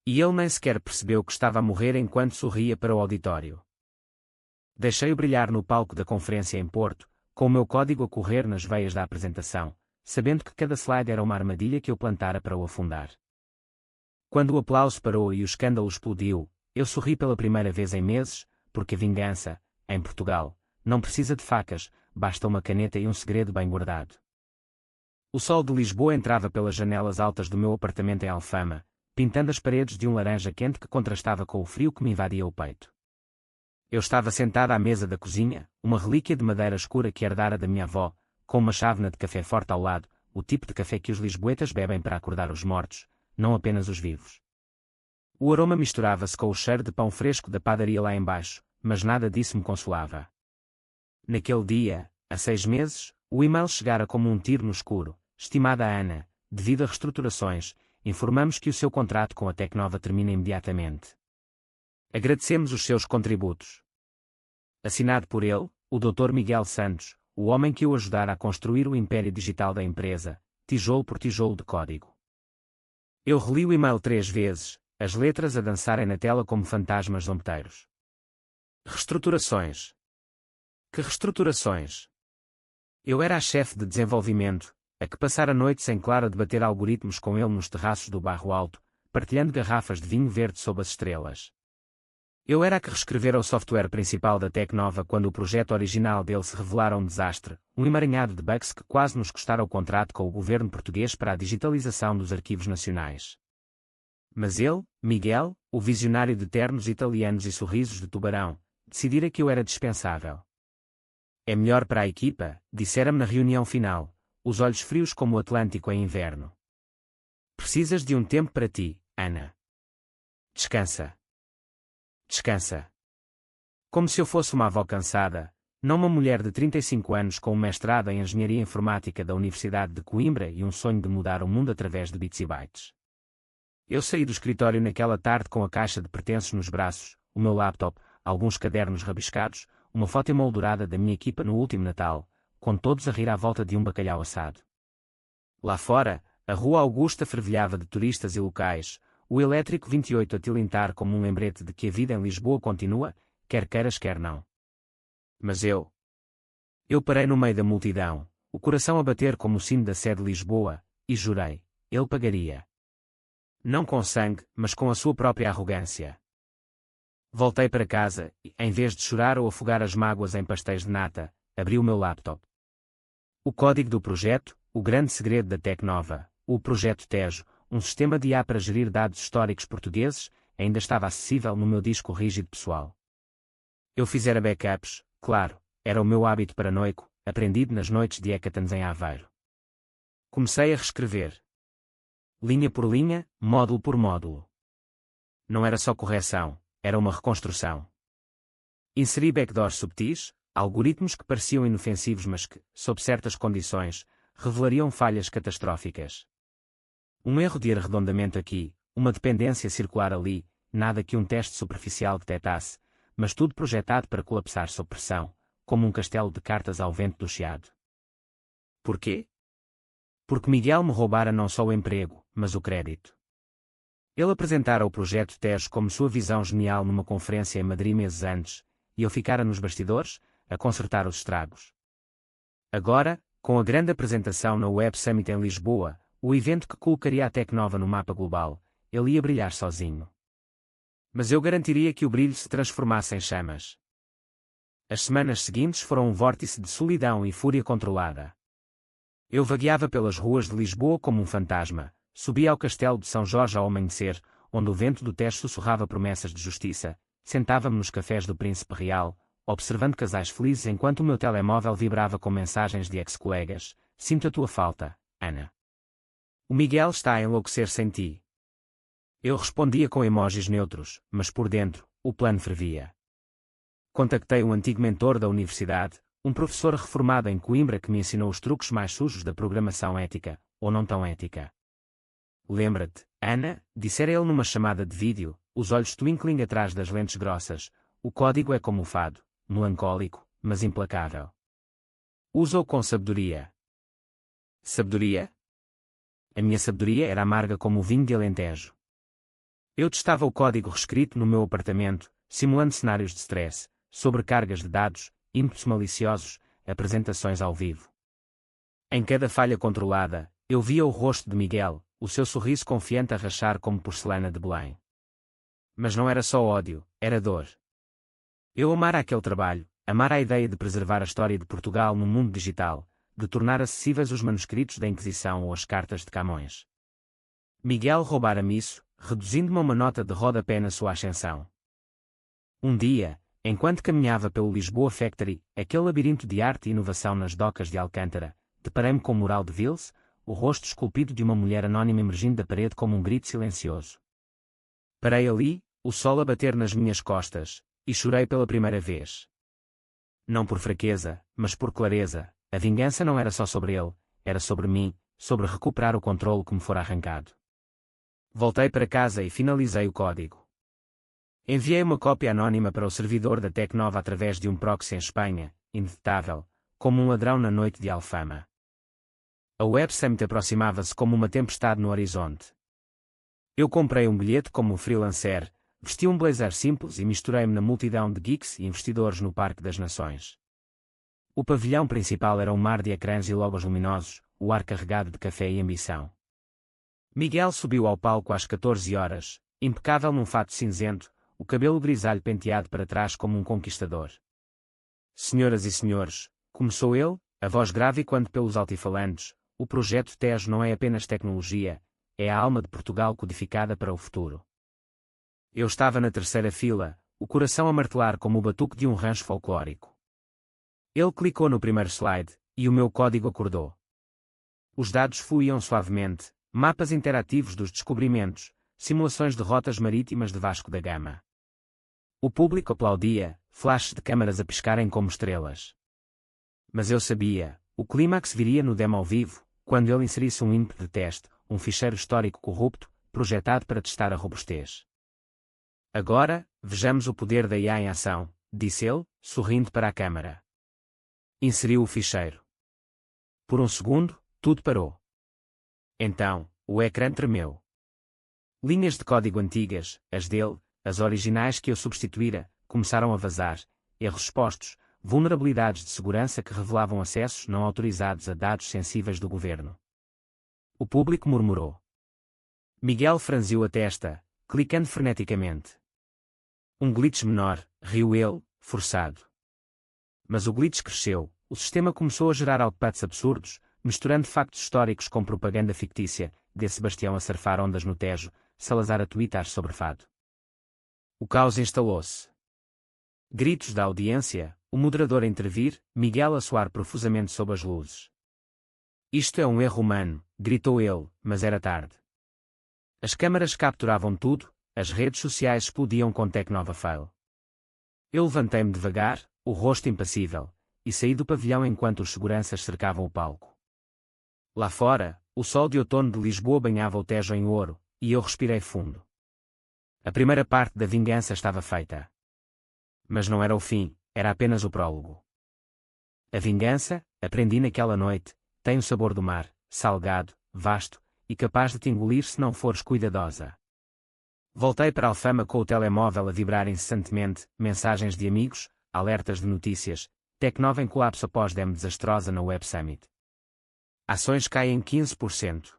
E ele nem sequer percebeu que estava a morrer enquanto sorria para o auditório. Deixei-o brilhar no palco da conferência em Porto, com o meu código a correr nas veias da apresentação, sabendo que cada slide era uma armadilha que eu plantara para o afundar. Quando o aplauso parou e o escândalo explodiu, eu sorri pela primeira vez em meses, porque a vingança, em Portugal, não precisa de facas, basta uma caneta e um segredo bem guardado. O sol de Lisboa entrava pelas janelas altas do meu apartamento em Alfama, pintando as paredes de um laranja quente que contrastava com o frio que me invadia o peito. Eu estava sentada à mesa da cozinha, uma relíquia de madeira escura que herdara da minha avó, com uma chávena de café forte ao lado, o tipo de café que os lisboetas bebem para acordar os mortos, não apenas os vivos. O aroma misturava-se com o cheiro de pão fresco da padaria lá embaixo, mas nada disso me consolava. Naquele dia, há 6 meses, o e-mail chegara como um tiro no escuro. Estimada Ana, devido a reestruturações, informamos que o seu contrato com a Tecnova termina imediatamente. Agradecemos os seus contributos. Assinado por ele, o Dr. Miguel Santos, o homem que o ajudara a construir o império digital da empresa, tijolo por tijolo de código. Eu reli o e-mail 3 vezes, as letras a dançarem na tela como fantasmas zombeteiros. Reestruturações. Que reestruturações? Eu era a chefe de desenvolvimento, a que passara noites em claro a debater algoritmos com ele nos terraços do Bairro Alto, partilhando garrafas de vinho verde sob as estrelas. Eu era a que reescrevera o software principal da Tecnova quando o projeto original dele se revelara um desastre, um emaranhado de bugs que quase nos custara o contrato com o governo português para a digitalização dos arquivos nacionais. Mas ele, Miguel, o visionário de ternos italianos e sorrisos de tubarão, decidira que eu era dispensável. É melhor para a equipa, dissera-me na reunião final, os olhos frios como o Atlântico em inverno. Precisas de um tempo para ti, Ana. Descansa. Descansa. Como se eu fosse uma avó cansada, não uma mulher de 35 anos com um mestrado em Engenharia Informática da Universidade de Coimbra e um sonho de mudar o mundo através de bits e bytes. Eu saí do escritório naquela tarde com a caixa de pertences nos braços, o meu laptop, alguns cadernos rabiscados, uma foto emoldurada da minha equipa no último Natal, com todos a rir à volta de um bacalhau assado. Lá fora, a Rua Augusta fervilhava de turistas e locais, o elétrico 28 a tilintar como um lembrete de que a vida em Lisboa continua, quer queiras quer não. Mas eu parei no meio da multidão, o coração a bater como o sino da Sé de Lisboa, e jurei, ele pagaria. Não com sangue, mas com a sua própria arrogância. Voltei para casa e, em vez de chorar ou afogar as mágoas em pastéis de nata, abri o meu laptop. O código do projeto, o grande segredo da Tecnova, o projeto Tejo, um sistema de IA para gerir dados históricos portugueses, ainda estava acessível no meu disco rígido pessoal. Eu fizera backups, claro, era o meu hábito paranoico, aprendido nas noites de hackathons em Aveiro. Comecei a reescrever. Linha por linha, módulo por módulo. Não era só correção, era uma reconstrução. Inseri backdoors subtis, algoritmos que pareciam inofensivos mas que, sob certas condições, revelariam falhas catastróficas. Um erro de arredondamento aqui, uma dependência circular ali, nada que um teste superficial detectasse, mas tudo projetado para colapsar sob pressão, como um castelo de cartas ao vento do chiado. Porquê? Porque Miguel me roubara não só o emprego, mas o crédito. Ele apresentara o projeto Tejo como sua visão genial numa conferência em Madrid meses antes, e eu ficara nos bastidores, a consertar os estragos. Agora, com a grande apresentação na Web Summit em Lisboa, o evento que colocaria a Tecnova no mapa global, ele ia brilhar sozinho. Mas eu garantiria que o brilho se transformasse em chamas. As semanas seguintes foram um vórtice de solidão e fúria controlada. Eu vagueava pelas ruas de Lisboa como um fantasma, subia ao castelo de São Jorge ao amanhecer, onde o vento do Tejo sussurrava promessas de justiça, sentava-me nos cafés do Príncipe Real, observando casais felizes enquanto o meu telemóvel vibrava com mensagens de ex-colegas, sinto a tua falta, Ana. O Miguel está a enlouquecer sem ti. Eu respondia com emojis neutros, mas por dentro, o plano fervia. Contactei um antigo mentor da universidade, um professor reformado em Coimbra que me ensinou os truques mais sujos da programação ética, ou não tão ética. Lembra-te, Ana, dissera ele numa chamada de vídeo, os olhos twinkling atrás das lentes grossas, o código é como o fado, melancólico, mas implacável. Usa-o com sabedoria. Sabedoria? A minha sabedoria era amarga como o vinho de Alentejo. Eu testava o código reescrito no meu apartamento, simulando cenários de stress, sobrecargas de dados, inputs maliciosos, apresentações ao vivo. Em cada falha controlada, eu via o rosto de Miguel, o seu sorriso confiante a rachar como porcelana de Belém. Mas não era só ódio, era dor. Eu amara aquele trabalho, amara a ideia de preservar a história de Portugal no mundo digital, de tornar acessíveis os manuscritos da Inquisição ou as cartas de Camões. Miguel roubara-me isso, reduzindo-me a uma nota de rodapé na sua ascensão. Um dia, enquanto caminhava pelo Lisboa Factory, aquele labirinto de arte e inovação nas docas de Alcântara, deparei-me com o mural de Vils, o rosto esculpido de uma mulher anónima emergindo da parede como um grito silencioso. Parei ali, o sol a bater nas minhas costas, e chorei pela primeira vez. Não por fraqueza, mas por clareza, a vingança não era só sobre ele, era sobre mim, sobre recuperar o controle que me fora arrancado. Voltei para casa e finalizei o código. Enviei uma cópia anónima para o servidor da Tecnova através de um proxy em Espanha, indetetável, como um ladrão na noite de Alfama. A Web Summit aproximava-se como uma tempestade no horizonte. Eu comprei um bilhete como freelancer, vesti um blazer simples e misturei-me na multidão de geeks e investidores no Parque das Nações. O pavilhão principal era um mar de ecrãs e logos luminosos, o ar carregado de café e ambição. Miguel subiu ao palco às 14 horas, impecável num fato cinzento, o cabelo grisalho penteado para trás como um conquistador. Senhoras e senhores, começou ele, a voz grave quando pelos altifalantes, o projeto Tejo não é apenas tecnologia, é a alma de Portugal codificada para o futuro. Eu estava na terceira fila, o coração a martelar como o batuque de um rancho folclórico. Ele clicou no primeiro slide, e o meu código acordou. Os dados fluíam suavemente, mapas interativos dos descobrimentos, simulações de rotas marítimas de Vasco da Gama. O público aplaudia, flashes de câmaras a piscarem como estrelas. Mas eu sabia, o clímax viria no demo ao vivo, quando ele inserisse um input de teste, um ficheiro histórico corrupto, projetado para testar a robustez. Agora, vejamos o poder da IA em ação, disse ele, sorrindo para a câmara. Inseriu o ficheiro. Por um segundo, tudo parou. Então, o ecrã tremeu. Linhas de código antigas, as dele, as originais que eu substituíra, começaram a vazar, erros expostos, vulnerabilidades de segurança que revelavam acessos não autorizados a dados sensíveis do governo. O público murmurou. Miguel franziu a testa, clicando freneticamente. Um glitch menor, riu ele, forçado. Mas o glitch cresceu, o sistema começou a gerar outputs absurdos, misturando factos históricos com propaganda fictícia, de Sebastião a surfar ondas no Tejo, Salazar a twittar sobre fado. O caos instalou-se. Gritos da audiência, o moderador a intervir, Miguel a soar profusamente sob as luzes. Isto é um erro humano, gritou ele, mas era tarde. As câmaras capturavam tudo, as redes sociais explodiam com Tecnova Fail. Eu levantei-me devagar, o rosto impassível, e saí do pavilhão enquanto os seguranças cercavam o palco. Lá fora, o sol de outono de Lisboa banhava o Tejo em ouro, e eu respirei fundo. A primeira parte da vingança estava feita. Mas não era o fim, era apenas o prólogo. A vingança, aprendi naquela noite, tem o sabor do mar, salgado, vasto, e capaz de te engolir se não fores cuidadosa. Voltei para Alfama com o telemóvel a vibrar incessantemente, mensagens de amigos, alertas de notícias, Tecnova em colapso após demo desastrosa na Web Summit. Ações caem 15%.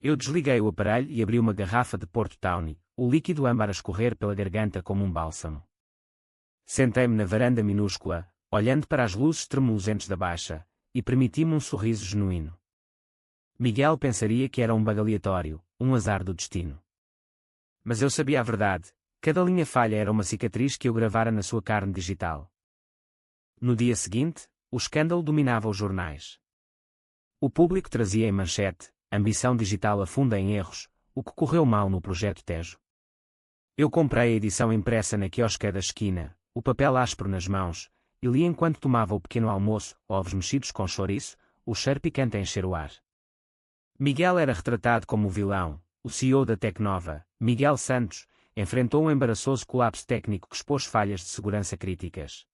Eu desliguei o aparelho e abri uma garrafa de Porto Tawny, o líquido âmbar a escorrer pela garganta como um bálsamo. Sentei-me na varanda minúscula, olhando para as luzes tremulosentes da baixa, e permiti-me um sorriso genuíno. Miguel pensaria que era um bug aleatório, um azar do destino. Mas eu sabia a verdade, cada linha falha era uma cicatriz que eu gravara na sua carne digital. No dia seguinte, o escândalo dominava os jornais. O público trazia em manchete, ambição digital afunda em erros, o que correu mal no projeto Tejo. Eu comprei a edição impressa na quiosque da esquina, o papel áspero nas mãos, e li enquanto tomava o pequeno almoço, ovos mexidos com chouriço, o cheiro picante a encher o ar. Miguel era retratado como o vilão, o CEO da Tecnova, Miguel Santos, enfrentou um embaraçoso colapso técnico que expôs falhas de segurança críticas.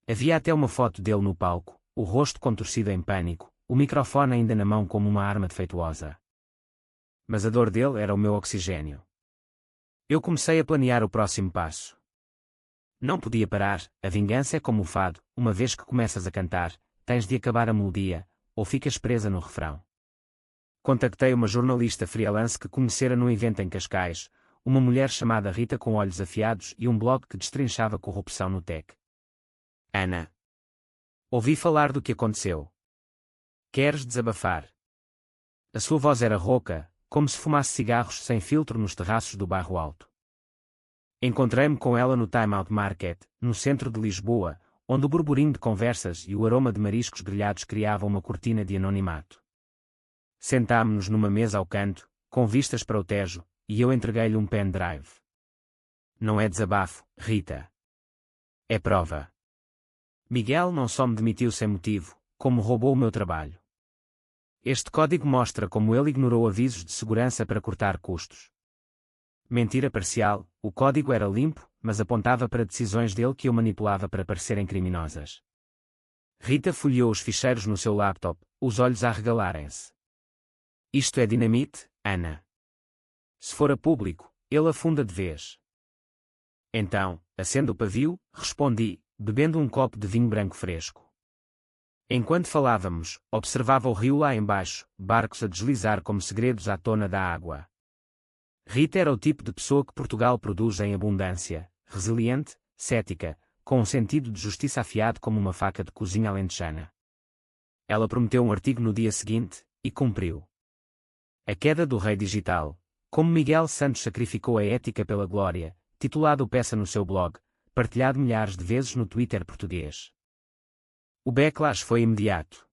Havia até uma foto dele no palco, o rosto contorcido em pânico, o microfone ainda na mão como uma arma defeituosa. Mas a dor dele era o meu oxigênio. Eu comecei a planear o próximo passo. Não podia parar, a vingança é como o fado, uma vez que começas a cantar, tens de acabar a melodia, ou ficas presa no refrão. Contactei uma jornalista freelance que conhecera num evento em Cascais, uma mulher chamada Rita com olhos afiados e um blog que destrinchava corrupção no tech. Ana. Ouvi falar do que aconteceu. Queres desabafar? A sua voz era rouca, como se fumasse cigarros sem filtro nos terraços do Bairro Alto. Encontrei-me com ela no Time Out Market, no centro de Lisboa, onde o burburinho de conversas e o aroma de mariscos grelhados criavam uma cortina de anonimato. Sentámo-nos numa mesa ao canto, com vistas para o Tejo, e eu entreguei-lhe um pendrive. Não é desabafo, Rita. É prova. Miguel não só me demitiu sem motivo, como roubou o meu trabalho. Este código mostra como ele ignorou avisos de segurança para cortar custos. Mentira parcial, o código era limpo, mas apontava para decisões dele que eu manipulava para parecerem criminosas. Rita folheou os ficheiros no seu laptop, os olhos a arregalarem-se. Isto é dinamite, Ana. Se for a público, ele afunda de vez. Então, acendo o pavio, respondi, bebendo um copo de vinho branco fresco. Enquanto falávamos, observava o rio lá embaixo, barcos a deslizar como segredos à tona da água. Rita era o tipo de pessoa que Portugal produz em abundância, resiliente, cética, com um sentido de justiça afiado como uma faca de cozinha alentejana. Ela prometeu um artigo no dia seguinte, e cumpriu. A queda do rei digital, como Miguel Santos sacrificou a ética pela glória, titulado peça no seu blog, partilhado milhares de vezes no Twitter português. O backlash foi imediato.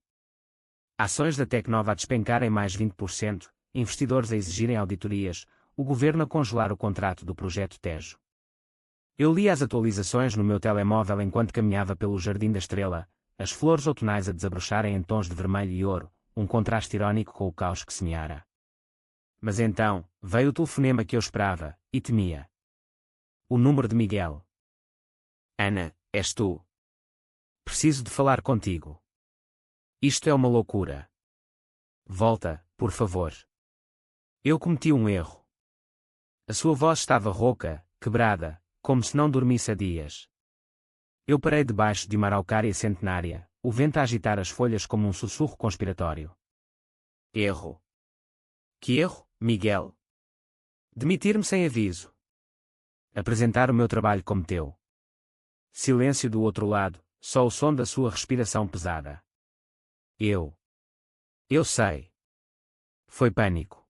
Ações da Tecnova a despencarem mais 20%, investidores a exigirem auditorias, o governo a congelar o contrato do projeto Tejo. Eu li as atualizações no meu telemóvel enquanto caminhava pelo Jardim da Estrela, as flores outonais a desabrocharem em tons de vermelho e ouro, um contraste irónico com o caos que semeara. Mas então, veio o telefonema que eu esperava, e temia. O número de Miguel. Ana, és tu. Preciso de falar contigo. Isto é uma loucura. Volta, por favor. Eu cometi um erro. A sua voz estava rouca, quebrada, como se não dormisse há dias. Eu parei debaixo de uma araucária centenária, o vento a agitar as folhas como um sussurro conspiratório. Erro. Que erro, Miguel? Demitir-me sem aviso. Apresentar o meu trabalho como teu. Silêncio do outro lado, só o som da sua respiração pesada. Eu sei. Foi pânico.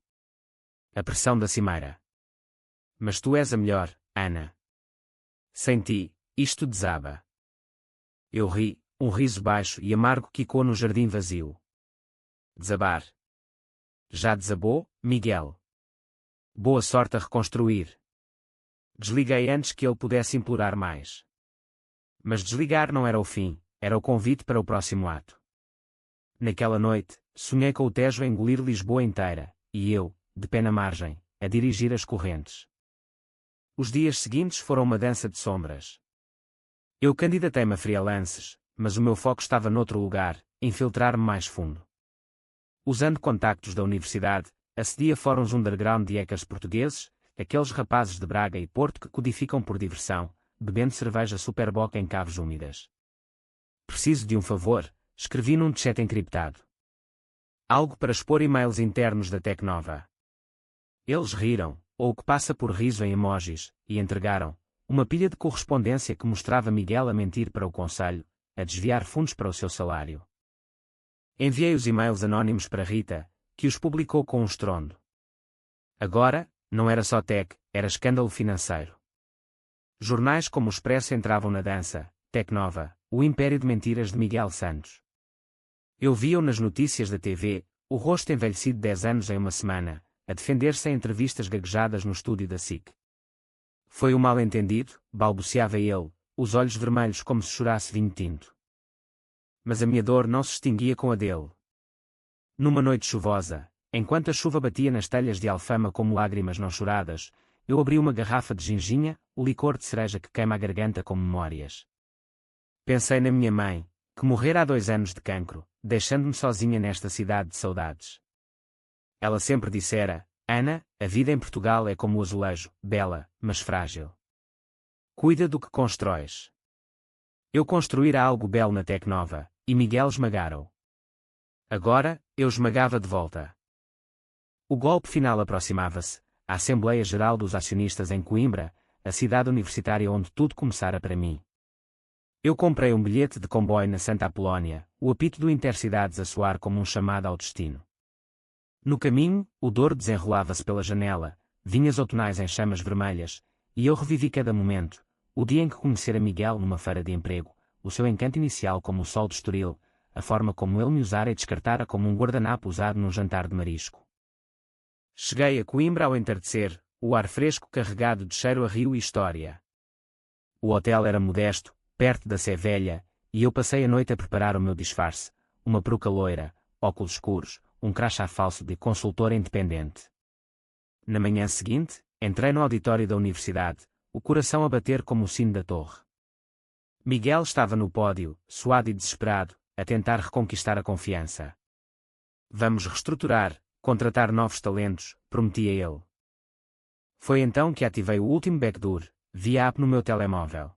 A pressão da cimeira. Mas tu és a melhor, Ana. Sem ti, isto desaba. Eu ri, um riso baixo e amargo quicou no jardim vazio. Desabar. Já desabou, Miguel? Boa sorte a reconstruir. Desliguei antes que ele pudesse implorar mais. Mas desligar não era o fim, era o convite para o próximo ato. Naquela noite, sonhei com o Tejo a engolir Lisboa inteira, e eu, de pé na margem, a dirigir as correntes. Os dias seguintes foram uma dança de sombras. Eu candidatei-me a freelances, mas o meu foco estava noutro lugar, infiltrar-me mais fundo. Usando contactos da universidade, acedi a fóruns underground de hackers portugueses, aqueles rapazes de Braga e Porto que codificam por diversão, bebendo cerveja Superboc em caves úmidas. Preciso de um favor, escrevi num chat encriptado. Algo para expor e-mails internos da Tecnova. Eles riram, ou o que passa por riso em emojis, e entregaram uma pilha de correspondência que mostrava Miguel a mentir para o conselho, a desviar fundos para o seu salário. Enviei os e-mails anónimos para Rita, que os publicou com um estrondo. Agora, não era só tech, era escândalo financeiro. Jornais como o Expresso entravam na dança, Tecnova, o império de mentiras de Miguel Santos. Eu via-o nas notícias da TV, o rosto envelhecido 10 anos em uma semana, a defender-se em entrevistas gaguejadas no estúdio da SIC. Foi um mal-entendido, balbuciava ele, os olhos vermelhos como se chorasse vinho tinto. Mas a minha dor não se extinguia com a dele. Numa noite chuvosa, enquanto a chuva batia nas telhas de Alfama como lágrimas não choradas, eu abri uma garrafa de ginginha, o licor de cereja que queima a garganta como memórias. Pensei na minha mãe, que morrera há 2 anos de cancro, deixando-me sozinha nesta cidade de saudades. Ela sempre dissera, Ana, a vida em Portugal é como o azulejo, bela, mas frágil. Cuida do que constróis. Eu construíra algo belo na Tecnova, e Miguel esmagara-o. Agora, eu esmagava de volta. O golpe final aproximava-se, a Assembleia Geral dos Acionistas em Coimbra, a cidade universitária onde tudo começara para mim. Eu comprei um bilhete de comboio na Santa Apolónia, o apito do Intercidades a soar como um chamado ao destino. No caminho, o Douro desenrolava-se pela janela, vinhas outonais em chamas vermelhas, e eu revivi cada momento, o dia em que conhecera Miguel numa feira de emprego, o seu encanto inicial como o sol de Estoril, a forma como ele me usara e descartara como um guardanapo usado num jantar de marisco. Cheguei a Coimbra ao entardecer, o ar fresco carregado de cheiro a rio e história. O hotel era modesto, perto da Sé Velha, e eu passei a noite a preparar o meu disfarce, uma peruca loira, óculos escuros, um crachá falso de consultora independente. Na manhã seguinte, entrei no auditório da universidade, o coração a bater como o sino da torre. Miguel estava no pódio, suado e desesperado, a tentar reconquistar a confiança. Vamos reestruturar, contratar novos talentos, prometia ele. Foi então que ativei o último backdoor, via app no meu telemóvel.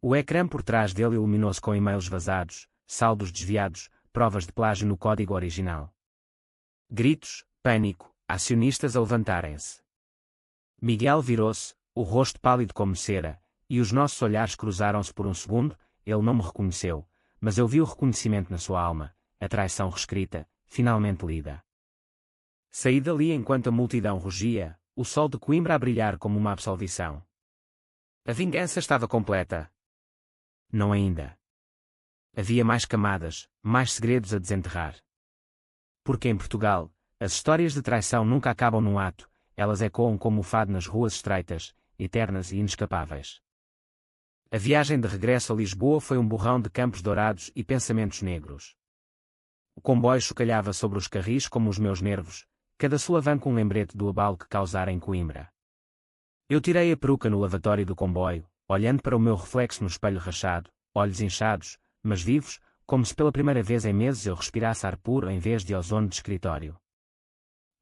O ecrã por trás dele iluminou-se com e-mails vazados, saldos desviados, provas de plágio no código original. Gritos, pânico, acionistas a levantarem-se. Miguel virou-se, o rosto pálido como cera, e os nossos olhares cruzaram-se por um segundo. Ele não me reconheceu, mas eu vi o reconhecimento na sua alma, a traição reescrita, finalmente lida. Saí dali enquanto a multidão rugia, o sol de Coimbra a brilhar como uma absolvição. A vingança estava completa. Não ainda. Havia mais camadas, mais segredos a desenterrar. Porque em Portugal, as histórias de traição nunca acabam num ato, elas ecoam como o fado nas ruas estreitas, eternas e inescapáveis. A viagem de regresso a Lisboa foi um borrão de campos dourados e pensamentos negros. O comboio chocalhava sobre os carris como os meus nervos, cada solavanco um lembrete do abalo que causara em Coimbra. Eu tirei a peruca no lavatório do comboio, olhando para o meu reflexo no espelho rachado, olhos inchados, mas vivos, como se pela primeira vez em meses eu respirasse ar puro em vez de ozônio de escritório.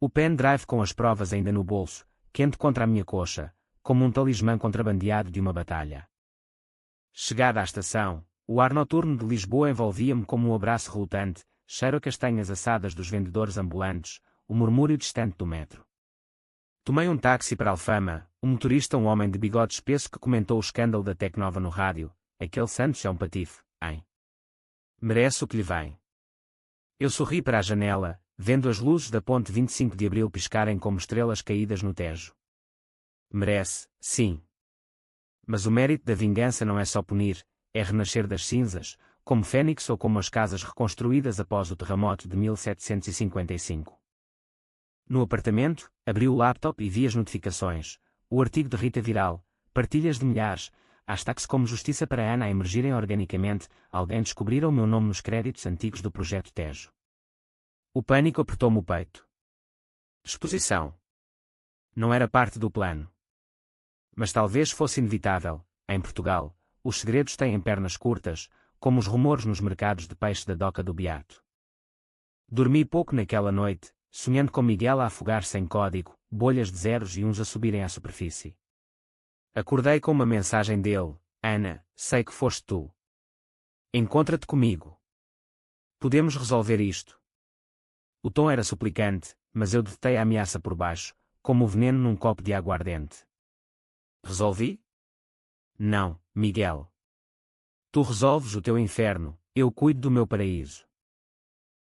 O pendrive com as provas ainda no bolso, quente contra a minha coxa, como um talismã contrabandeado de uma batalha. Chegada à estação, o ar noturno de Lisboa envolvia-me como um abraço relutante, cheiro a castanhas assadas dos vendedores ambulantes, o murmúrio distante do metro. Tomei um táxi para Alfama, o motorista um homem de bigode espesso que comentou o escândalo da Tecnova no rádio. Aquele Santos é um patife, hein? Merece o que lhe vem. Eu sorri para a janela, vendo as luzes da ponte 25 de Abril piscarem como estrelas caídas no Tejo. Merece, sim. Mas o mérito da vingança não é só punir, é renascer das cinzas, como Fênix ou como as casas reconstruídas após o terremoto de 1755. No apartamento, abri o laptop e vi as notificações, o artigo de Rita Viral, partilhas de milhares, hashtags como Justiça para Ana a emergirem organicamente, alguém descobrira o meu nome nos créditos antigos do projeto Tejo. O pânico apertou-me o peito. Exposição. Não era parte do plano. Mas talvez fosse inevitável. Em Portugal, os segredos têm pernas curtas, como os rumores nos mercados de peixe da Doca do Beato. Dormi pouco naquela noite, sonhando com Miguel a afogar-se em código, bolhas de zeros e uns a subirem à superfície. Acordei com uma mensagem dele: Ana, sei que foste tu. Encontra-te comigo. Podemos resolver isto. O tom era suplicante, mas eu detei a ameaça por baixo, como o veneno num copo de aguardente. Resolvi? Não, Miguel. Tu resolves o teu inferno, eu cuido do meu paraíso.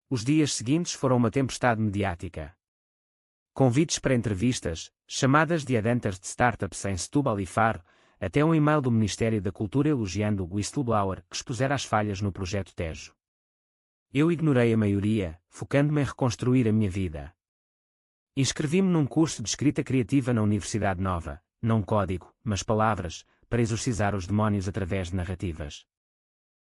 Os dias seguintes foram uma tempestade mediática. Convites para entrevistas, chamadas de headhunters de startups em Setúbal e Faro, até um e-mail do Ministério da Cultura elogiando o whistleblower que expusera as falhas no projeto Tejo. Eu ignorei a maioria, focando-me em reconstruir a minha vida. Inscrevi-me num curso de escrita criativa na Universidade Nova, não código, mas palavras, para exorcizar os demónios através de narrativas.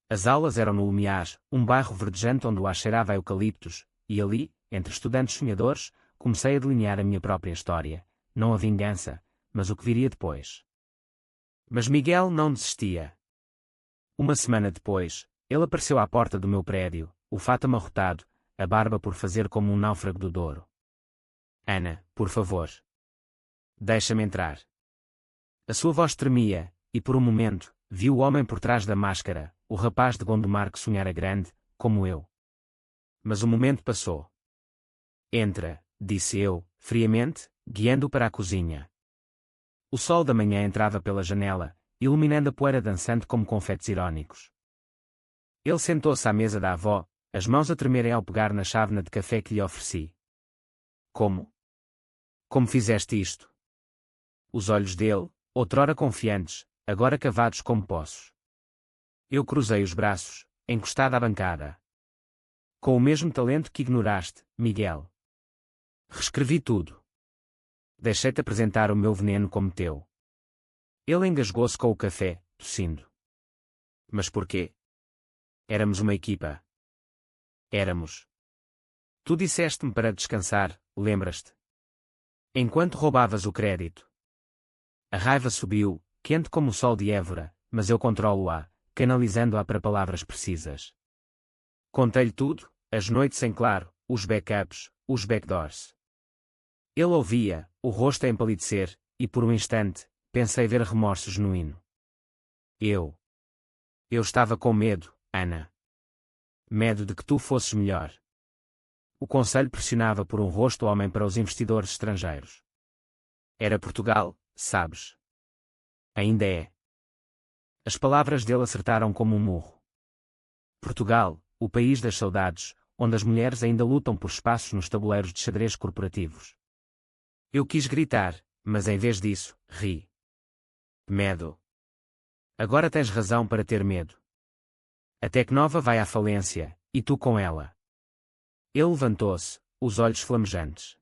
As aulas eram no Lumiar, um bairro verdejante onde o ar cheirava a eucaliptos, e ali, entre estudantes sonhadores, comecei a delinear a minha própria história, não a vingança, mas o que viria depois. Mas Miguel não desistia. Uma semana depois, ele apareceu à porta do meu prédio, o fato amarrotado, a barba por fazer como um náufrago do Douro. Ana, por favor. Deixa-me entrar. A sua voz tremia, e por um momento, vi o homem por trás da máscara, o rapaz de Gondomar que sonhara grande, como eu. Mas o momento passou. Entra, disse eu, friamente, guiando-o para a cozinha. O sol da manhã entrava pela janela, iluminando a poeira dançante como confetes irônicos. Ele sentou-se à mesa da avó, as mãos a tremerem ao pegar na chávena de café que lhe ofereci. Como? Como fizeste isto? Os olhos dele, outrora confiantes, agora cavados como poços. Eu cruzei os braços, encostado à bancada. Com o mesmo talento que ignoraste, Miguel. Reescrevi tudo. Deixei-te apresentar o meu veneno como teu. Ele engasgou-se com o café, tossindo. Mas porquê? Éramos uma equipa. Éramos. Tu disseste-me para descansar, lembras-te? Enquanto roubavas o crédito. A raiva subiu, quente como o sol de Évora, mas eu controlo-a, canalizando-a para palavras precisas. Contei-lhe tudo, as noites em claro, os backups, os backdoors. Ele ouvia, o rosto a empalidecer, e por um instante, pensei ver remorso genuíno. Eu estava com medo, Ana. Medo de que tu fosses melhor. O conselho pressionava por um rosto homem para os investidores estrangeiros. Era Portugal, sabes. Ainda é. As palavras dele acertaram como um murro. Portugal, o país das saudades, onde as mulheres ainda lutam por espaços nos tabuleiros de xadrez corporativos. Eu quis gritar, mas em vez disso, ri. Medo. Agora tens razão para ter medo. A Tecnova vai à falência, e tu com ela. Ele levantou-se, os olhos flamejantes.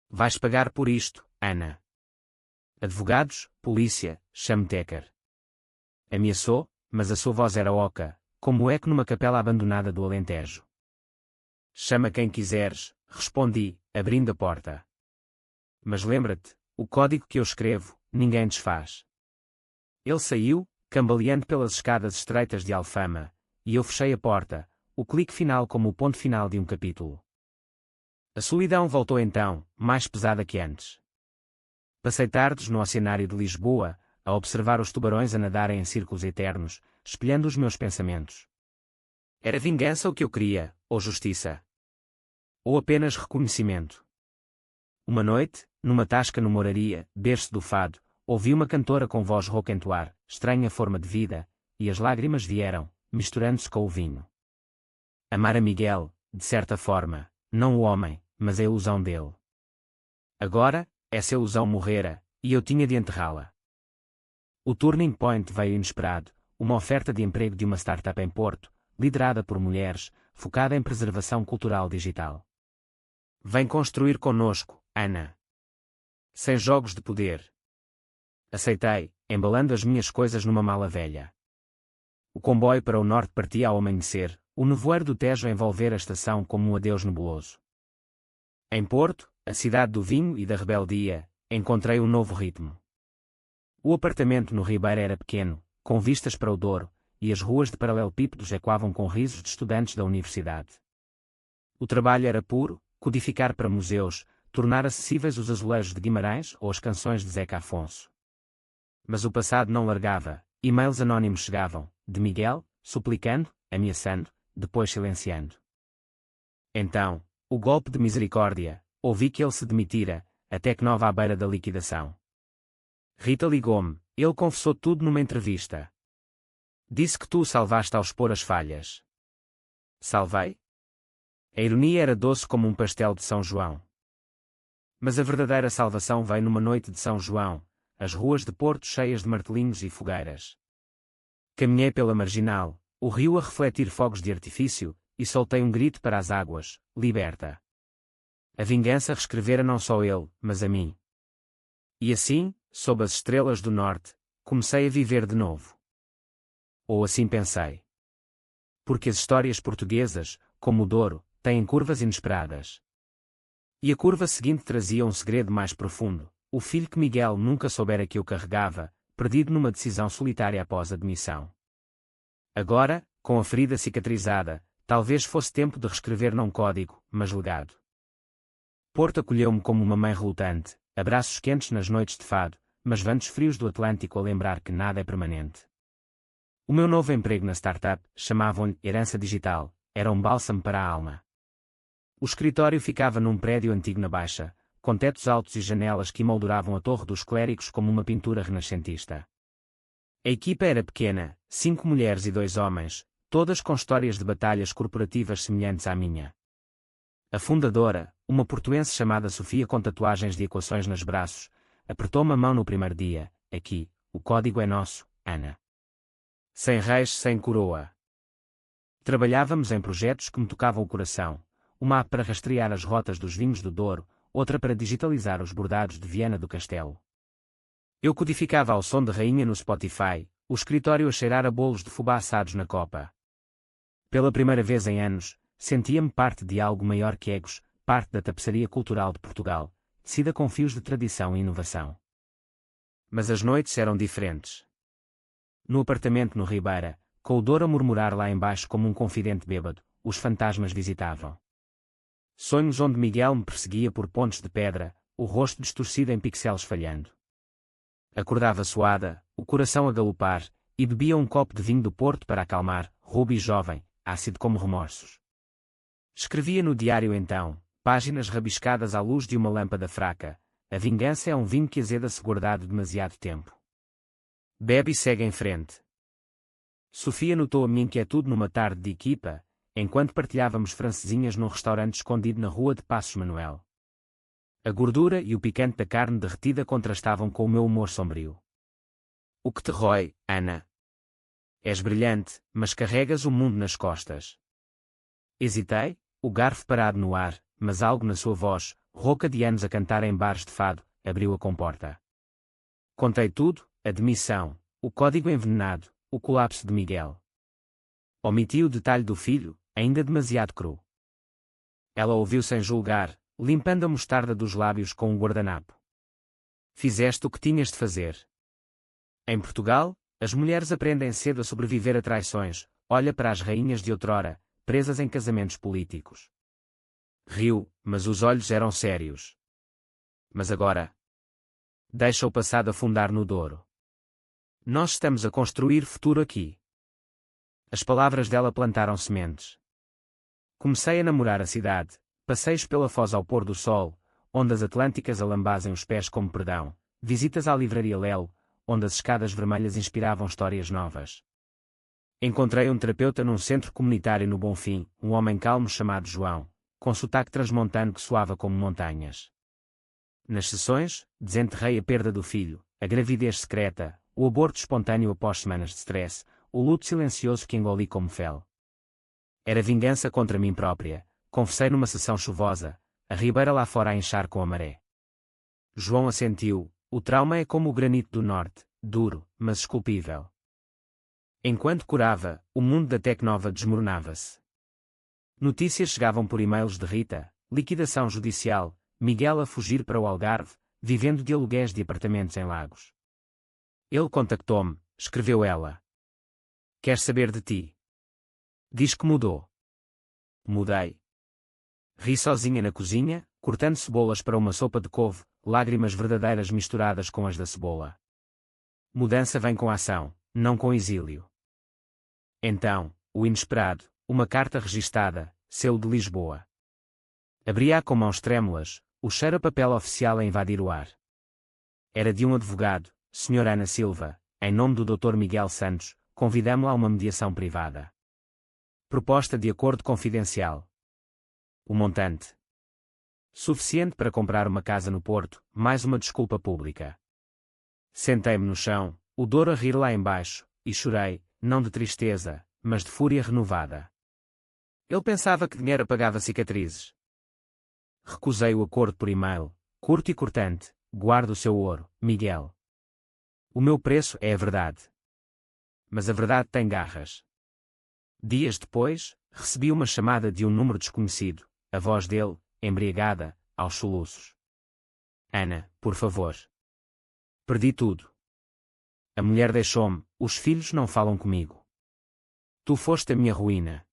Vais pagar por isto, Ana. Advogados, polícia, chame Tecker. Ameaçou, mas a sua voz era oca, como o eco numa capela abandonada do Alentejo. Chama quem quiseres, respondi, abrindo a porta. Mas lembra-te, o código que eu escrevo, ninguém desfaz. Ele saiu, cambaleando pelas escadas estreitas de Alfama, e eu fechei a porta, o clique final como o ponto final de um capítulo. A solidão voltou então, mais pesada que antes. Passei tardes no oceanário de Lisboa, a observar os tubarões a nadarem em círculos eternos, espelhando os meus pensamentos. Era vingança o que eu queria, ou justiça? Ou apenas reconhecimento? Uma noite, numa tasca no Moraria, berço do fado, ouvi uma cantora com voz rouca entoar, estranha forma de vida, e as lágrimas vieram, misturando-se com o vinho. Amar a Miguel, de certa forma, não o homem, mas a ilusão dele. Agora, essa ilusão morrera, e eu tinha de enterrá-la. O turning point veio inesperado, uma oferta de emprego de uma startup em Porto, liderada por mulheres, focada em preservação cultural digital. Vem construir conosco, Ana. Sem jogos de poder. Aceitei, embalando as minhas coisas numa mala velha. O comboio para o norte partia ao amanhecer, o nevoeiro do Tejo a envolver a estação como um adeus nebuloso. Em Porto, a cidade do vinho e da rebeldia, encontrei um novo ritmo. O apartamento no Ribeiro era pequeno, com vistas para o Douro, e as ruas de paralelepípedos ecoavam com risos de estudantes da universidade. O trabalho era puro, codificar para museus, tornar acessíveis os azulejos de Guimarães ou as canções de Zeca Afonso. Mas o passado não largava, e-mails anónimos chegavam, de Miguel, suplicando, ameaçando, depois silenciando. Então, o golpe de misericórdia, ouvi que ele se demitira, a Tecnova à beira da liquidação. Rita ligou-me, ele confessou tudo numa entrevista. Disse que tu o salvaste ao expor as falhas. Salvei? A ironia era doce como um pastel de São João. Mas a verdadeira salvação veio numa noite de São João, as ruas de Porto cheias de martelinhos e fogueiras. Caminhei pela marginal, o rio a refletir fogos de artifício, e soltei um grito para as águas, liberta. A vingança reescrevera não só ele, mas a mim. E assim, sob as estrelas do norte, comecei a viver de novo. Ou assim pensei. Porque as histórias portuguesas, como o Douro, têm curvas inesperadas. E a curva seguinte trazia um segredo mais profundo, o filho que Miguel nunca soubera que eu carregava, perdido numa decisão solitária após a demissão. Agora, com a ferida cicatrizada, talvez fosse tempo de reescrever não código, mas legado. Porto acolheu-me como uma mãe relutante, abraços quentes nas noites de fado, mas ventos frios do Atlântico a lembrar que nada é permanente. O meu novo emprego na startup, chamavam-lhe Herança Digital, era um bálsamo para a alma. O escritório ficava num prédio antigo na Baixa, com tetos altos e janelas que emolduravam a Torre dos Clérigos como uma pintura renascentista. A equipa era pequena, 5 mulheres e 2 homens, todas com histórias de batalhas corporativas semelhantes à minha. A fundadora, uma portuense chamada Sofia com tatuagens de equações nos braços, apertou-me a mão no primeiro dia. Aqui, o código é nosso, Ana. Sem reis, sem coroa. Trabalhávamos em projetos que me tocavam o coração, uma app para rastrear as rotas dos vinhos do Douro, outra para digitalizar os bordados de Viana do Castelo. Eu codificava ao som de rainha no Spotify, o escritório a cheirar a bolos de fubá assados na copa. Pela primeira vez em anos, sentia-me parte de algo maior que egos, parte da tapeçaria cultural de Portugal, tecida com fios de tradição e inovação. Mas as noites eram diferentes. No apartamento no Ribeira, com o Douro a murmurar lá embaixo como um confidente bêbado, os fantasmas visitavam. Sonhos onde Miguel me perseguia por pontes de pedra, o rosto distorcido em pixeles falhando. Acordava suada, o coração a galopar, e bebia um copo de vinho do Porto para acalmar, rubi jovem, ácido como remorsos. Escrevia no diário então, páginas rabiscadas à luz de uma lâmpada fraca: a vingança é um vinho que azeda-se guardado demasiado tempo. Bebe e segue em frente. Sofia notou a minha inquietude numa tarde de equipa, enquanto partilhávamos francesinhas num restaurante escondido na rua de Passos Manuel. A gordura e o picante da carne derretida contrastavam com o meu humor sombrio. O que te rói, Ana? És brilhante, mas carregas o mundo nas costas. Hesitei, o garfo parado no ar, mas algo na sua voz, rouca de anos a cantar em bares de fado, abriu a comporta. Contei tudo, a demissão, o código envenenado, o colapso de Miguel. Omiti o detalhe do filho, ainda demasiado cru. Ela ouviu sem julgar, limpando a mostarda dos lábios com um guardanapo. Fizeste o que tinhas de fazer. Em Portugal, as mulheres aprendem cedo a sobreviver a traições. Olha para as rainhas de outrora, presas em casamentos políticos. Riu, mas os olhos eram sérios. Mas agora? Deixa o passado afundar no Douro. Nós estamos a construir futuro aqui. As palavras dela plantaram sementes. Comecei a namorar a cidade, passeios pela foz ao pôr do sol, ondas atlânticas alambazem os pés como perdão, visitas à livraria Lelo, onde as escadas vermelhas inspiravam histórias novas. Encontrei um terapeuta num centro comunitário no Bonfim, um homem calmo chamado João, com sotaque transmontano que soava como montanhas. Nas sessões, desenterrei a perda do filho, a gravidez secreta, o aborto espontâneo após semanas de stress, o luto silencioso que engoli como fel. Era vingança contra mim própria, confessei numa sessão chuvosa, a ribeira lá fora a inchar com a maré. João assentiu, o trauma é como o granito do norte, duro, mas esculpível. Enquanto curava, o mundo da Tecnova desmoronava-se. Notícias chegavam por e-mails de Rita, liquidação judicial, Miguel a fugir para o Algarve, vivendo de aluguéis de apartamentos em Lagos. Ele contactou-me, escreveu ela. Quer saber de ti? Diz que mudou. Mudei. Ri sozinha na cozinha, cortando cebolas para uma sopa de couve, lágrimas verdadeiras misturadas com as da cebola. Mudança vem com ação, não com exílio. Então, o inesperado, uma carta registada, selo de Lisboa. Abri-a com mãos trêmulas, o cheiro a papel oficial a invadir o ar. Era de um advogado, Sra. Ana Silva, em nome do Dr. Miguel Santos, convidamo-la a uma mediação privada. Proposta de acordo confidencial. O montante. Suficiente para comprar uma casa no Porto, mais uma desculpa pública. Sentei-me no chão, o Douro a rir lá embaixo, e chorei, não de tristeza, mas de fúria renovada. Ele pensava que dinheiro apagava cicatrizes. Recusei o acordo por e-mail, curto e cortante, guarda o seu ouro, Miguel. O meu preço é a verdade. Mas a verdade tem garras. Dias depois, recebi uma chamada de um número desconhecido, a voz dele, embriagada, aos soluços. Ana, por favor. Perdi tudo. A mulher deixou-me, os filhos não falam comigo. Tu foste a minha ruína.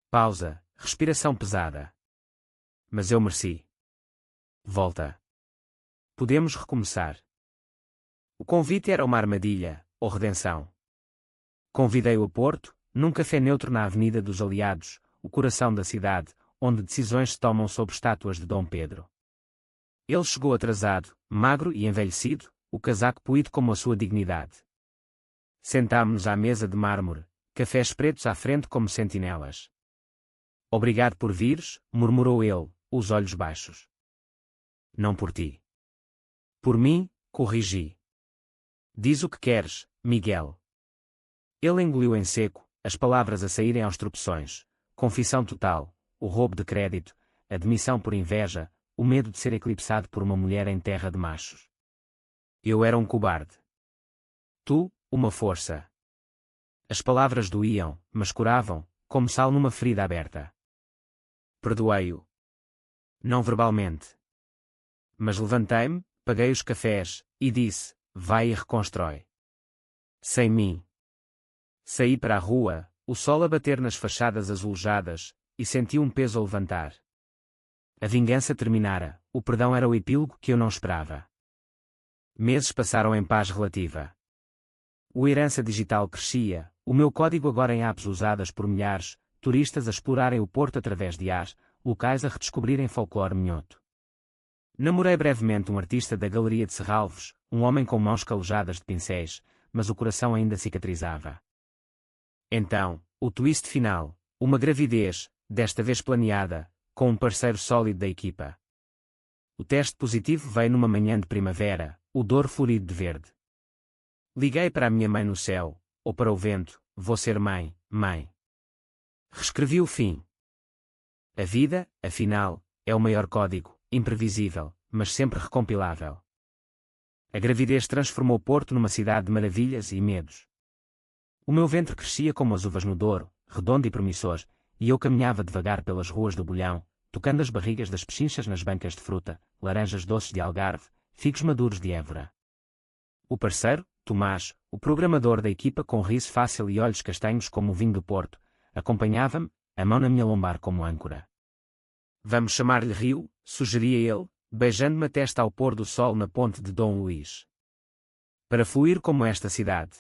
Pausa, respiração pesada. Mas eu mereci. Volta. Podemos recomeçar. O convite era uma armadilha, ou redenção. Convidei-o a Porto, num café neutro na Avenida dos Aliados, o coração da cidade, onde decisões se tomam sob estátuas de Dom Pedro. Ele chegou atrasado, magro e envelhecido, o casaco puído como a sua dignidade. Sentámo-nos à mesa de mármore, cafés pretos à frente como sentinelas. Obrigado por vires, murmurou ele, os olhos baixos. Não por ti. Por mim, corrigi. Diz o que queres, Miguel. Ele engoliu em seco, as palavras a saírem aos tropeções. Confissão total, o roubo de crédito, a demissão por inveja, o medo de ser eclipsado por uma mulher em terra de machos. Eu era um cobarde. Tu, uma força. As palavras doíam, mas curavam, como sal numa ferida aberta. Perdoei-o. Não verbalmente. Mas levantei-me, paguei os cafés, e disse, vai e reconstrói. Sem mim. Saí para a rua, o sol a bater nas fachadas azulejadas, e senti um peso a levantar. A vingança terminara, o perdão era o epílogo que eu não esperava. Meses passaram em paz relativa. O herança digital crescia, o meu código agora em apps usadas por milhares, turistas a explorarem o Porto através de as, locais a redescobrirem folclore minhoto. Namorei brevemente um artista da Galeria de Serralves, um homem com mãos calejadas de pincéis, mas o coração ainda cicatrizava. Então, o twist final, uma gravidez, desta vez planeada, com um parceiro sólido da equipa. O teste positivo veio numa manhã de primavera, o Douro florido de verde. Liguei para a minha mãe no céu, ou para o vento, vou ser mãe, mãe. Reescrevi o fim. A vida, afinal, é o maior código, imprevisível, mas sempre recompilável. A gravidez transformou Porto numa cidade de maravilhas e medos. O meu ventre crescia como as uvas no Douro, redondo e promissor, e eu caminhava devagar pelas ruas do Bolhão, tocando as barrigas das pechinchas nas bancas de fruta, laranjas doces de Algarve, figos maduros de Évora. O parceiro, Tomás, o programador da equipa com riso fácil e olhos castanhos como o vinho do Porto, acompanhava-me, a mão na minha lombar como âncora. Vamos chamar-lhe Rio, sugeria ele, beijando-me a testa ao pôr do sol na ponte de Dom Luís. Para fluir como esta cidade.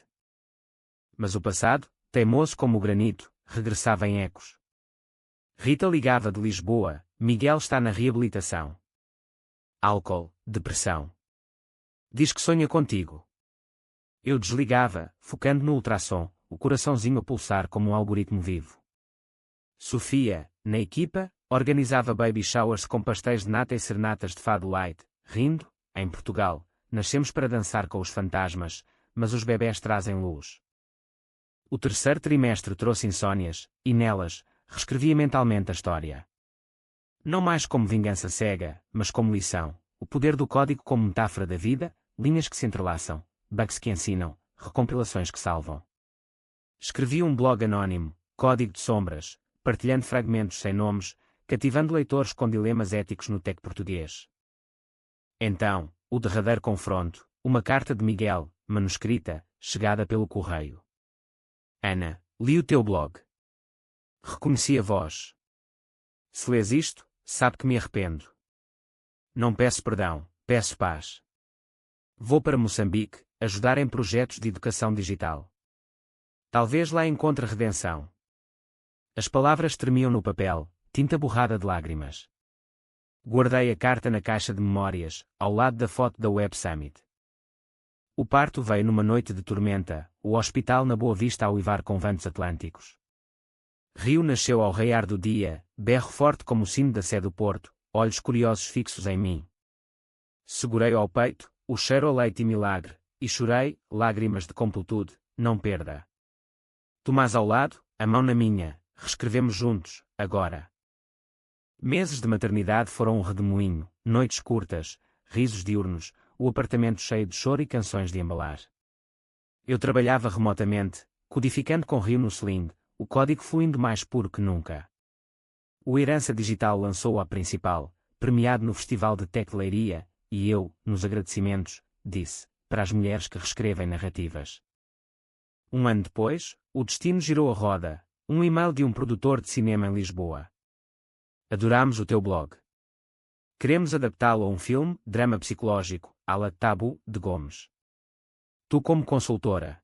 Mas o passado, teimoso como o granito, regressava em ecos. Rita ligava de Lisboa, Miguel está na reabilitação. Álcool, depressão. Diz que sonha contigo. Eu desligava, focando no ultrassom, o coraçãozinho a pulsar como um algoritmo vivo. Sofia, na equipa, organizava baby showers com pastéis de nata e serenatas de fado light, rindo, em Portugal, nascemos para dançar com os fantasmas, mas os bebés trazem luz. O terceiro trimestre trouxe insônias, e nelas, reescrevia mentalmente a história. Não mais como vingança cega, mas como lição, o poder do código como metáfora da vida, linhas que se entrelaçam, bugs que ensinam, recompilações que salvam. Escrevi um blog anónimo, Código de Sombras, partilhando fragmentos sem nomes, cativando leitores com dilemas éticos no tech português. Então, o derradeiro confronto, uma carta de Miguel, manuscrita, chegada pelo correio. Ana, li o teu blog. Reconheci a voz. Se lês isto, sabe que me arrependo. Não peço perdão, peço paz. Vou para Moçambique, ajudar em projetos de educação digital. Talvez lá encontre redenção. As palavras tremiam no papel, tinta borrada de lágrimas. Guardei a carta na caixa de memórias, ao lado da foto da Web Summit. O parto veio numa noite de tormenta, o hospital na Boa Vista a uivar com ventos atlânticos. Rio nasceu ao raiar do dia, berro forte como o sino da Sé do Porto, olhos curiosos fixos em mim. Segurei-o ao peito, o cheiro a leite e milagre, e chorei, lágrimas de completude, não perda. Tomás ao lado, a mão na minha, reescrevemos juntos, agora. Meses de maternidade foram um redemoinho, noites curtas, risos diurnos, o apartamento cheio de choro e canções de embalar. Eu trabalhava remotamente, codificando com Rio no Sling, o código fluindo mais puro que nunca. O Herança Digital lançou a principal, premiado no Festival de Tech de Leiria, e eu, nos agradecimentos, disse, para as mulheres que reescrevem narrativas. Um ano depois, o destino girou a roda, um e-mail de um produtor de cinema em Lisboa. Adorámos o teu blog. Queremos adaptá-lo a um filme, drama psicológico, à la Tabu, de Gomes. Tu como consultora.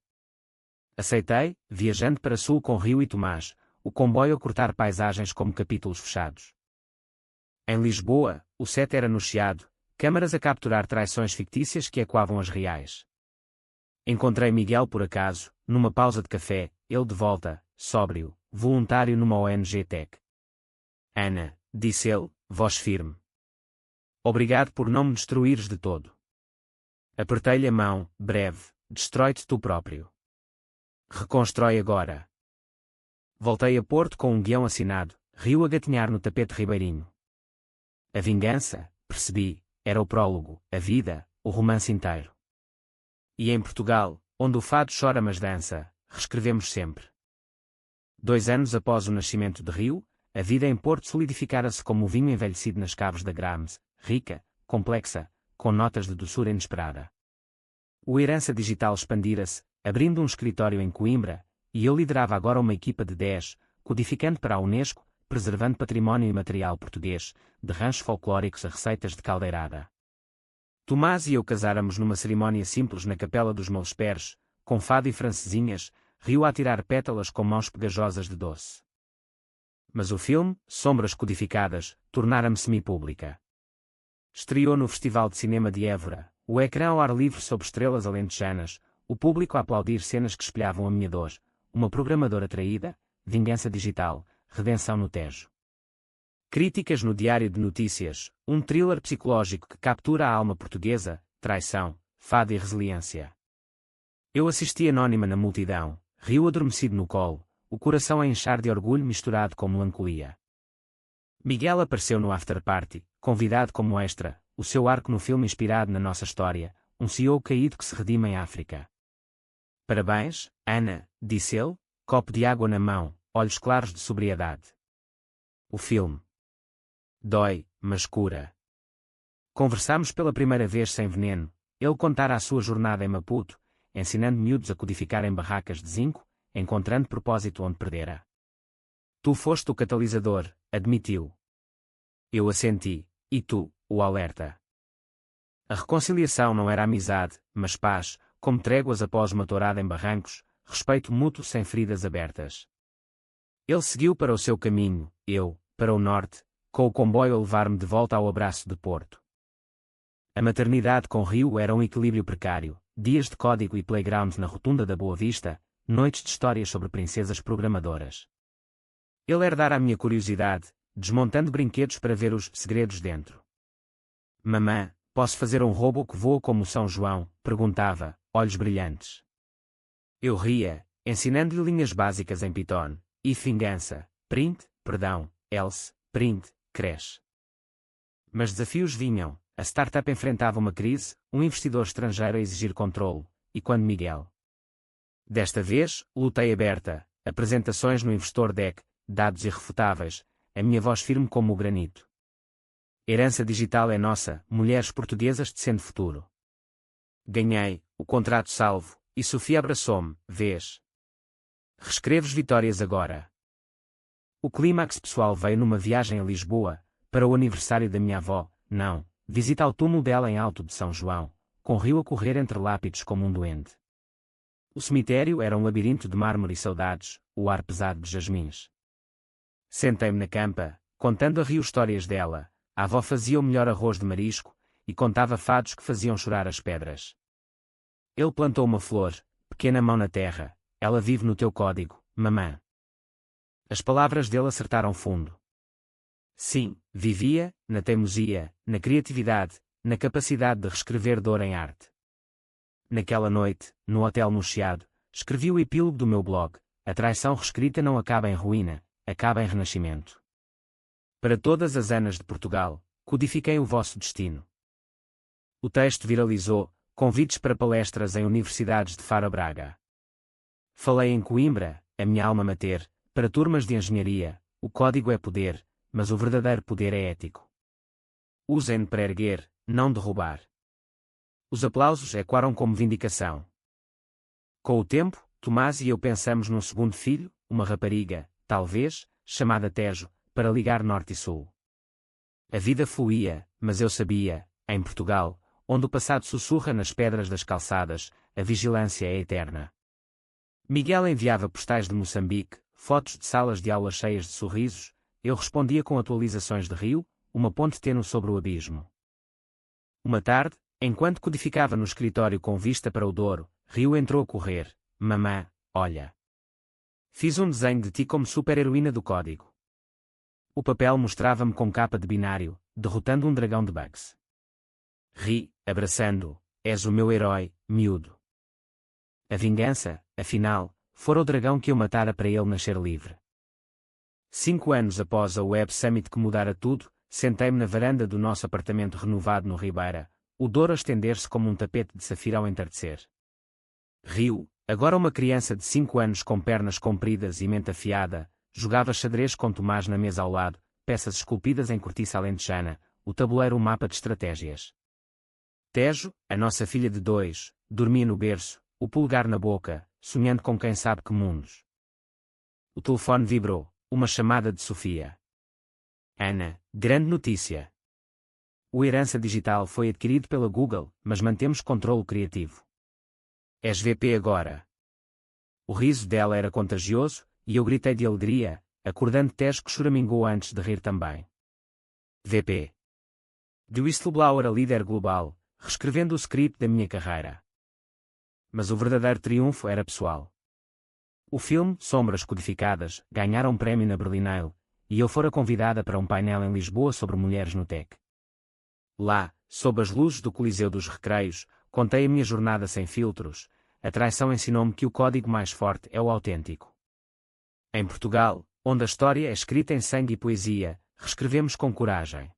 Aceitei, viajando para sul com Rio e Tomás, o comboio a cortar paisagens como capítulos fechados. Em Lisboa, o set era no Chiado, câmaras a capturar traições fictícias que ecoavam as reais. Encontrei Miguel por acaso, numa pausa de café, ele de volta, sóbrio, voluntário numa ONG Tech. Ana, disse ele, voz firme. Obrigado por não me destruires de todo. Apertei-lhe a mão, breve, destrói-te tu próprio. Reconstrói agora. Voltei a Porto com um guião assinado, Rio a gatinhar no tapete ribeirinho. A vingança, percebi, era o prólogo, a vida, o romance inteiro. E em Portugal, onde o fado chora mas dança, reescrevemos sempre. 2 anos após o nascimento de Rio, a vida em Porto solidificara-se como o vinho envelhecido nas caves da Grams, rica, complexa, com notas de doçura inesperada. O Herança Digital expandira-se, abrindo um escritório em Coimbra, e eu liderava agora uma equipa de 10, codificando para a Unesco, preservando património imaterial português, de ranchos folclóricos a receitas de caldeirada. Tomás e eu casáramos numa cerimónia simples na capela dos Malesperes, com fado e francesinhas, Rio a tirar pétalas com mãos pegajosas de doce. Mas o filme, Sombras Codificadas, tornara-me semipública. Estreou no Festival de Cinema de Évora, o ecrã ao ar livre sob estrelas alentejanas, o público a aplaudir cenas que espelhavam a minha dor, uma programadora traída, vingança digital, redenção no Tejo. Críticas no Diário de Notícias, um thriller psicológico que captura a alma portuguesa, traição, fado e resiliência. Eu assisti anónima na multidão, Rio adormecido no colo, o coração a inchar de orgulho misturado com melancolia. Miguel apareceu no after party, convidado como extra, o seu arco no filme inspirado na nossa história, um CEO caído que se redime em África. Parabéns, Ana, disse ele, copo de água na mão, olhos claros de sobriedade. O filme. Dói, mas cura. Conversámos pela primeira vez sem veneno, ele contara a sua jornada em Maputo, ensinando miúdos a codificar em barracas de zinco, encontrando propósito onde perdera. Tu foste o catalisador, admitiu. Eu assenti, e tu, o alerta. A reconciliação não era amizade, mas paz, como tréguas após uma tourada em barrancos, respeito mútuo sem feridas abertas. Ele seguiu para o seu caminho, eu, para o norte, com o comboio a levar-me de volta ao abraço de Porto. A maternidade com Rio era um equilíbrio precário, dias de código e playground na rotunda da Boa Vista, noites de histórias sobre princesas programadoras. Ele herdara a minha curiosidade, desmontando brinquedos para ver os segredos dentro. Mamã, posso fazer um robô que voa como São João? Perguntava, olhos brilhantes. Eu ria, ensinando-lhe linhas básicas em Python, if vingança, print, perdão, else, print, cresce. Mas desafios vinham, a startup enfrentava uma crise, um investidor estrangeiro a exigir controle, e quando Miguel. Desta vez, lutei aberta, apresentações no Investor Deck, dados irrefutáveis, a minha voz firme como o granito. Herança digital é nossa, mulheres portuguesas tecendo futuro. Ganhei, o contrato salvo, e Sofia abraçou-me, vês. Reescreves vitórias agora. O clímax pessoal veio numa viagem a Lisboa, para o aniversário da minha avó, não, visita ao túmulo dela em Alto de São João, com Rio a correr entre lápides como um duende. O cemitério era um labirinto de mármore e saudades, o ar pesado de jasmins. Sentei-me na campa, contando a Rio histórias dela, a avó fazia o melhor arroz de marisco, e contava fados que faziam chorar as pedras. Ele plantou uma flor, pequena mão na terra, ela vive no teu código, mamã. As palavras dele acertaram fundo. Sim, vivia, na teimosia, na criatividade, na capacidade de reescrever dor em arte. Naquela noite, no hotel no Chiado, escrevi o epílogo do meu blog, a traição reescrita não acaba em ruína, acaba em renascimento. Para todas as Anas de Portugal, codifiquei o vosso destino. O texto viralizou, convites para palestras em universidades de Faro a Braga. Falei em Coimbra, a minha alma mater, para turmas de engenharia, o código é poder, mas o verdadeiro poder é ético. Usem para erguer, não derrubar. Os aplausos ecoaram como vindicação. Com o tempo, Tomás e eu pensamos num segundo filho, uma rapariga, talvez, chamada Tejo, para ligar norte e sul. A vida fluía, mas eu sabia, em Portugal, onde o passado sussurra nas pedras das calçadas, a vigilância é eterna. Miguel enviava postais de Moçambique, fotos de salas de aula cheias de sorrisos, eu respondia com atualizações de Rio, uma ponte tênue sobre o abismo. Uma tarde, enquanto codificava no escritório com vista para o Douro, Rio entrou a correr. Mamã, olha. Fiz um desenho de ti como super-heroína do código. O papel mostrava-me com capa de binário, derrotando um dragão de bugs. Ri, abraçando-o. És o meu herói, miúdo. A vingança, afinal, fora o dragão que eu matara para ele nascer livre. 5 anos após a Web Summit que mudara tudo, sentei-me na varanda do nosso apartamento renovado no Ribeira, o Douro a estender-se como um tapete de safira ao entardecer. Rio, agora uma criança de 5 anos com pernas compridas e mente afiada, jogava xadrez com Tomás na mesa ao lado, peças esculpidas em cortiça alentejana, o tabuleiro um mapa de estratégias. Tejo, a nossa filha de 2, dormia no berço, o polegar na boca, sonhando com quem sabe que mundos. O telefone vibrou, uma chamada de Sofia. Ana, grande notícia. O Herança Digital foi adquirido pela Google, mas mantemos controlo criativo. És VP agora. O riso dela era contagioso, e eu gritei de alegria, acordando Tejo que choramingou antes de rir também. VP. De Whistleblower a líder global, reescrevendo o script da minha carreira. Mas o verdadeiro triunfo era pessoal. O filme, Sombras Codificadas, ganhara um prémio na Berlinale, e eu fora convidada para um painel em Lisboa sobre mulheres no tech. Lá, sob as luzes do Coliseu dos Recreios, contei a minha jornada sem filtros. A traição ensinou-me que o código mais forte é o autêntico. Em Portugal, onde a história é escrita em sangue e poesia, reescrevemos com coragem.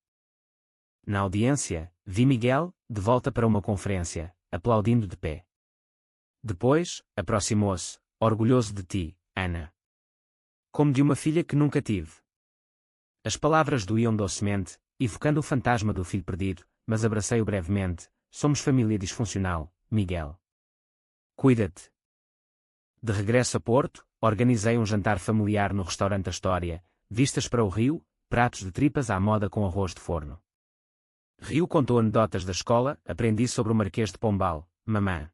Na audiência, vi Miguel, de volta para uma conferência, aplaudindo de pé. Depois, aproximou-se, orgulhoso de ti, Ana. Como de uma filha que nunca tive. As palavras doíam docemente, evocando o fantasma do filho perdido, mas abracei-o brevemente. Somos família disfuncional, Miguel. Cuida-te. De regresso a Porto, organizei um jantar familiar no restaurante Astoria, vistas para o rio, pratos de tripas à moda com arroz de forno. Rio contou anedotas da escola, aprendi sobre o Marquês de Pombal, mamã.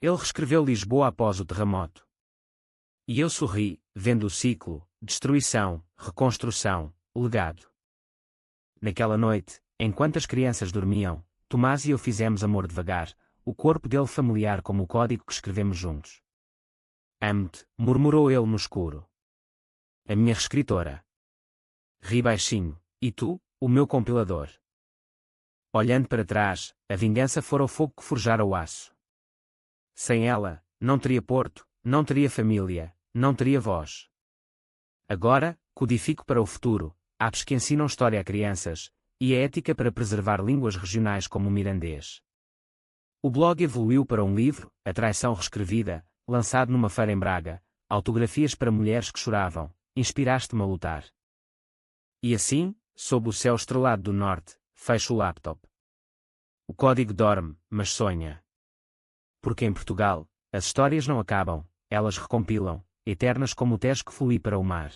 Ele reescreveu Lisboa após o terremoto. E eu sorri, vendo o ciclo, destruição, reconstrução, legado. Naquela noite, enquanto as crianças dormiam, Tomás e eu fizemos amor devagar, o corpo dele familiar como o código que escrevemos juntos. Amo-te, murmurou ele no escuro. A minha reescritora. Ri baixinho, e tu, o meu compilador. Olhando para trás, a vingança fora o fogo que forjara o aço. Sem ela, não teria Porto, não teria família, não teria voz. Agora, codifico para o futuro, apps que ensinam história a crianças, e a ética para preservar línguas regionais como o mirandês. O blog evoluiu para um livro, A Traição Reescrevida, lançado numa feira em Braga, autografias para mulheres que choravam, inspiraste-me a lutar. E assim, sob o céu estrelado do norte, fecho o laptop. O código dorme, mas sonha. Porque em Portugal, as histórias não acabam, elas recompilam, eternas como o Tejo que flui para o mar.